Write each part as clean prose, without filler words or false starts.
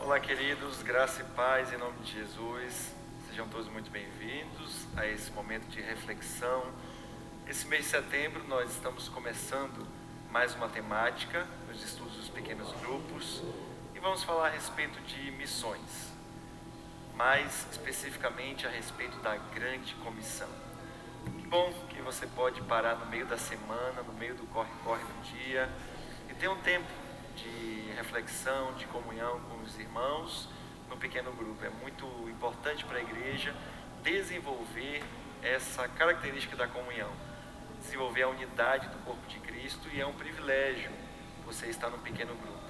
Olá, queridos, graça e paz em nome de Jesus. Sejam todos muito bem-vindos a esse momento de reflexão. Esse mês de setembro nós estamos começando mais uma temática nos estudos dos pequenos grupos e vamos falar a respeito de missões, mais especificamente a respeito da grande comissão. Que bom que você pode parar no meio da semana, no meio do corre-corre do dia e ter um tempo de reflexão, de comunhão com os irmãos no pequeno grupo. É muito importante para a igreja desenvolver essa característica da comunhão, desenvolver a unidade do corpo de Cristo, e é um privilégio você estar no pequeno grupo.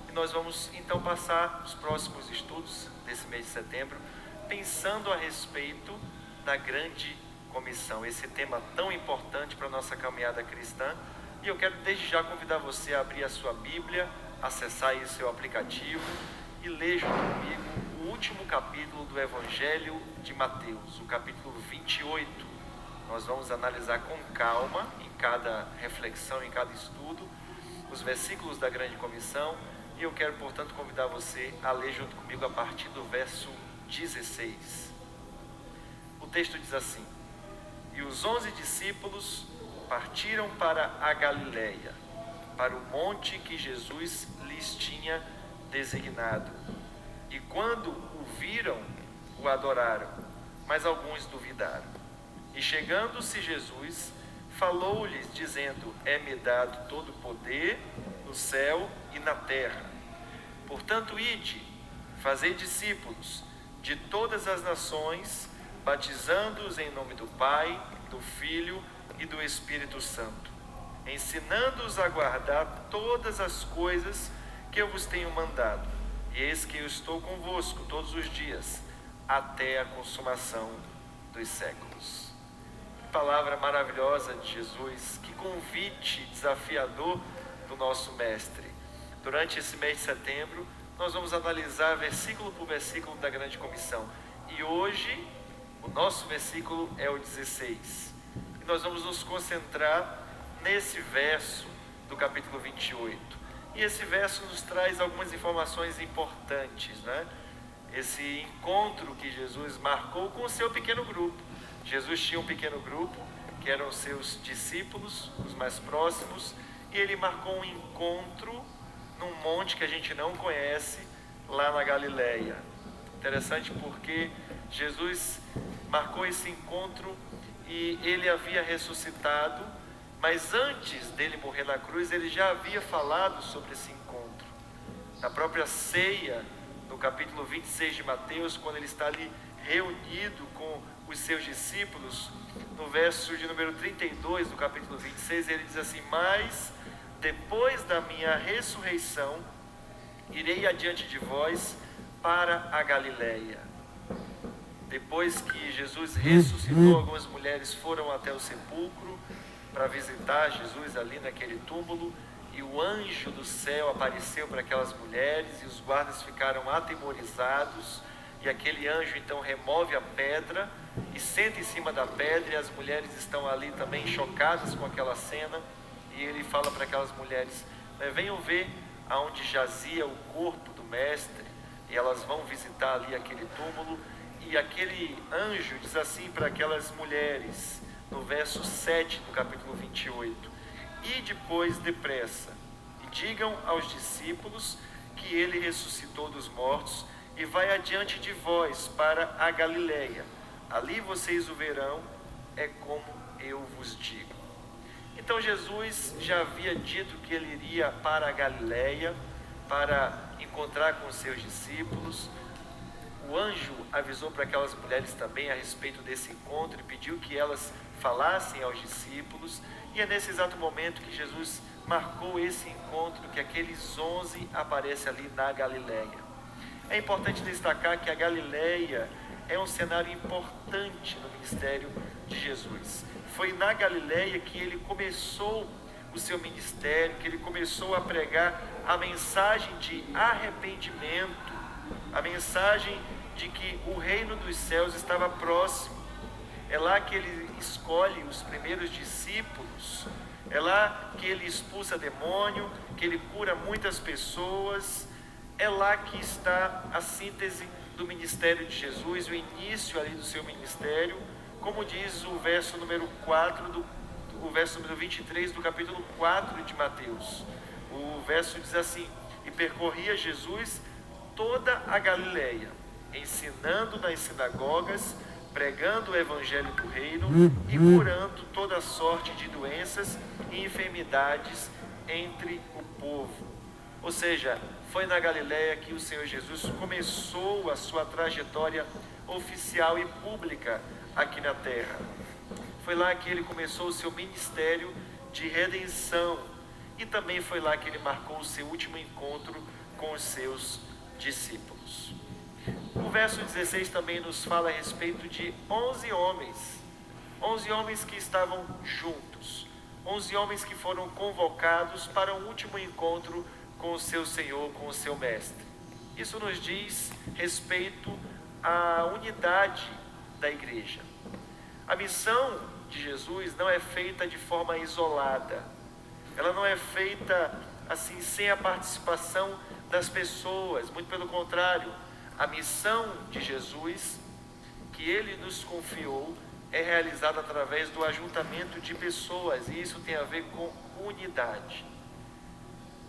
E nós vamos então passar os próximos estudos desse mês de setembro pensando a respeito da grande comissão, esse tema tão importante para a nossa caminhada cristã. E eu quero desde já convidar você a abrir a sua Bíblia, acessar aí o seu aplicativo e ler junto comigo o último capítulo do Evangelho de Mateus, o capítulo 28. Nós vamos analisar com calma, em cada reflexão, em cada estudo, os versículos da grande comissão. E eu quero, portanto, convidar você a ler junto comigo a partir do verso 16. O texto diz assim: E os 11 discípulos partiram para a Galileia, para o monte que Jesus lhes tinha designado. E quando o viram, o adoraram, mas alguns duvidaram. E chegando-se Jesus, falou-lhes, dizendo: É-me dado todo o poder no céu e na terra. Portanto, ide, fazei discípulos de todas as nações, batizando-os em nome do Pai, do Filho e do Espírito Santo, ensinando-os a guardar todas as coisas que eu vos tenho mandado. E eis que eu estou convosco todos os dias, até a consumação dos séculos. Que palavra maravilhosa de Jesus, que convite desafiador do nosso Mestre. Durante esse mês de setembro, nós vamos analisar versículo por versículo da grande comissão. E hoje, o nosso versículo é o 16. E nós vamos nos concentrar nesse verso do capítulo 28. E esse verso nos traz algumas informações importantes, né? Esse encontro que Jesus marcou com o seu pequeno grupo. Jesus tinha um pequeno grupo, que eram os seus discípulos, os mais próximos, e ele marcou um encontro num monte que a gente não conhece, lá na Galileia. Interessante porque Jesus marcou esse encontro e ele havia ressuscitado, mas antes dele morrer na cruz, ele já havia falado sobre esse encontro. Na própria ceia, no capítulo 26 de Mateus, quando ele está ali reunido com os seus discípulos, no verso de número 32 do capítulo 26, ele diz assim: Mas depois da minha ressurreição, irei adiante de vós para a Galileia. Depois que Jesus ressuscitou, algumas mulheres foram até o sepulcro para visitar Jesus ali naquele túmulo, e o anjo do céu apareceu para aquelas mulheres, e os guardas ficaram atemorizados, e aquele anjo então remove a pedra e senta em cima da pedra, e as mulheres estão ali também chocadas com aquela cena, e ele fala para aquelas mulheres: venham ver aonde jazia o corpo do mestre. E elas vão visitar ali aquele túmulo, e aquele anjo diz assim para aquelas mulheres, no verso 7 do capítulo 28: E depois depressa, e digam aos discípulos que ele ressuscitou dos mortos, e vai adiante de vós para a Galileia. Ali vocês o verão, é como eu vos digo. Então Jesus já havia dito que ele iria para a Galileia para encontrar com os seus discípulos. O anjo avisou para aquelas mulheres também a respeito desse encontro e pediu que elas falassem aos discípulos. E é nesse exato momento que Jesus marcou esse encontro, que aqueles 11 aparecem ali na Galileia. É importante destacar que a Galileia é um cenário importante no ministério de Jesus. Foi na Galileia que ele começou o seu ministério, que ele começou a pregar a mensagem de arrependimento, a mensagem de que o reino dos céus estava próximo. É lá que ele escolhe os primeiros discípulos, é lá que ele expulsa demônio, que ele cura muitas pessoas, é lá que está a síntese do ministério de Jesus, o início ali do seu ministério, como diz o verso número 4, o verso número 23 do capítulo 4 de Mateus. O verso diz assim: e percorria Jesus toda a Galileia, ensinando nas sinagogas, pregando o evangelho do reino e curando toda sorte de doenças e enfermidades entre o povo. Ou seja, foi na Galileia que o Senhor Jesus começou a sua trajetória oficial e pública aqui na terra. Foi lá que ele começou o seu ministério de redenção, e também foi lá que ele marcou o seu último encontro com os seus discípulos. O verso 16 também nos fala a respeito de 11 homens que estavam juntos, 11 homens que foram convocados para um último encontro com o seu Senhor, com o seu Mestre. Isso nos diz respeito à unidade da igreja. A missão de Jesus não é feita de forma isolada, ela não é feita assim sem a participação das pessoas, muito pelo contrário. A missão de Jesus, que ele nos confiou, é realizada através do ajuntamento de pessoas, e isso tem a ver com unidade.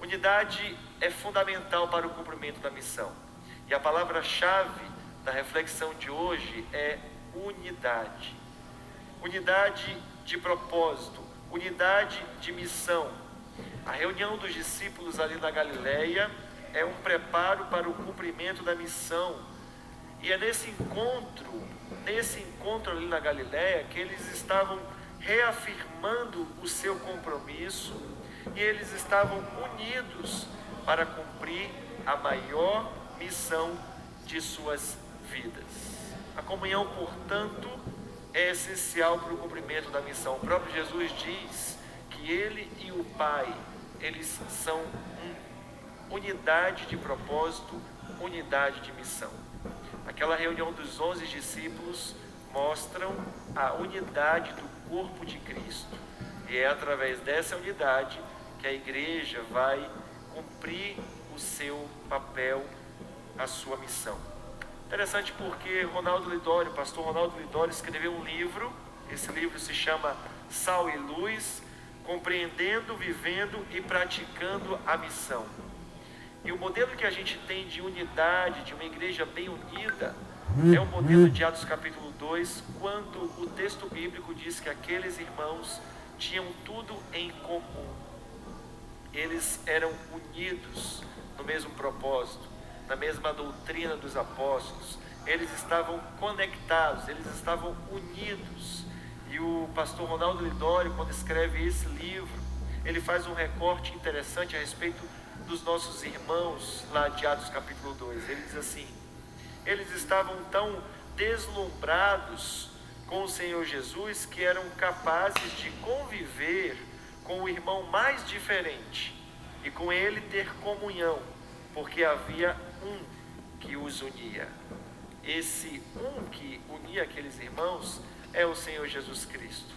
Unidade é fundamental para o cumprimento da missão, e a palavra-chave da reflexão de hoje é unidade. Unidade de propósito, unidade de missão. A reunião dos discípulos ali na Galileia é um preparo para o cumprimento da missão. E é nesse encontro ali na Galileia, que eles estavam reafirmando o seu compromisso, e eles estavam unidos para cumprir a maior missão de suas vidas. A comunhão, portanto, é essencial para o cumprimento da missão. O próprio Jesus diz que ele e o Pai, eles são unidade de propósito, unidade de missão. Aquela reunião dos 11 discípulos mostram a unidade do corpo de Cristo. E é através dessa unidade que a igreja vai cumprir o seu papel, a sua missão. Interessante porque o pastor Ronaldo Lidório escreveu um livro. Esse livro se chama Sal e Luz, compreendendo, vivendo e praticando a missão. E o modelo que a gente tem de unidade, de uma igreja bem unida, é o modelo de Atos capítulo 2, quando o texto bíblico diz que aqueles irmãos tinham tudo em comum. Eles eram unidos no mesmo propósito, na mesma doutrina dos apóstolos. Eles estavam conectados, eles estavam unidos. E o pastor Ronaldo Lidório, quando escreve esse livro, ele faz um recorte interessante a respeito dos nossos irmãos lá de Atos capítulo 2. Ele diz assim: eles estavam tão deslumbrados com o Senhor Jesus que eram capazes de conviver com o irmão mais diferente e com ele ter comunhão, porque havia um que os unia. Esse um que unia aqueles irmãos é o Senhor Jesus Cristo.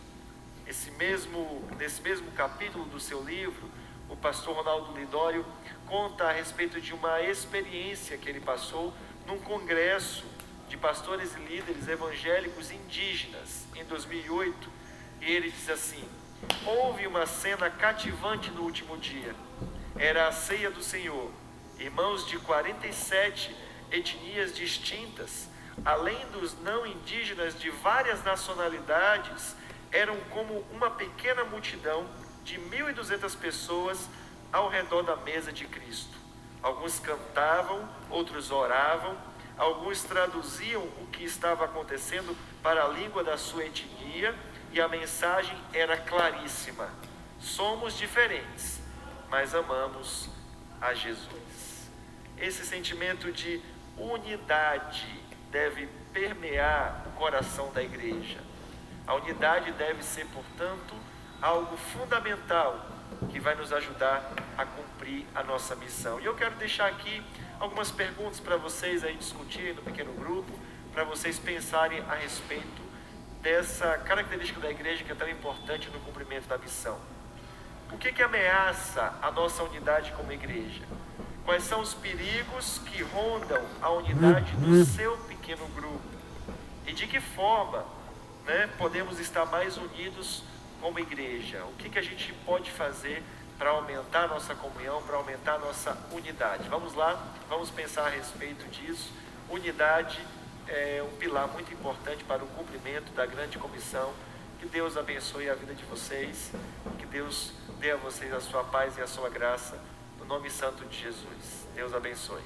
Nesse mesmo capítulo do seu livro, o pastor Ronaldo Lidório conta a respeito de uma experiência que ele passou num congresso de pastores e líderes evangélicos indígenas em 2008. E ele diz assim: houve uma cena cativante no último dia. Era a ceia do Senhor. Irmãos de 47 etnias distintas, além dos não indígenas de várias nacionalidades, eram como uma pequena multidão de 1.200 pessoas ao redor da mesa de Cristo. Alguns cantavam, outros oravam, alguns traduziam o que estava acontecendo para a língua da sua etnia, e a mensagem era claríssima: somos diferentes, mas amamos a Jesus. Esse sentimento de unidade deve permear o coração da igreja. A unidade deve ser, portanto, algo fundamental que vai nos ajudar a cumprir a nossa missão. E eu quero deixar aqui algumas perguntas para vocês aí discutirem no pequeno grupo, para vocês pensarem a respeito dessa característica da igreja que é tão importante no cumprimento da missão. O que ameaça a nossa unidade como igreja? Quais são os perigos que rondam a unidade do seu pequeno grupo? E de que forma, né, podemos estar mais unidos como igreja? O que a gente pode fazer para aumentar a nossa comunhão, para aumentar a nossa unidade? Vamos lá, vamos pensar a respeito disso. Unidade é um pilar muito importante para o cumprimento da grande comissão. Que Deus abençoe a vida de vocês, que Deus dê a vocês a sua paz e a sua graça, no nome santo de Jesus. Deus abençoe.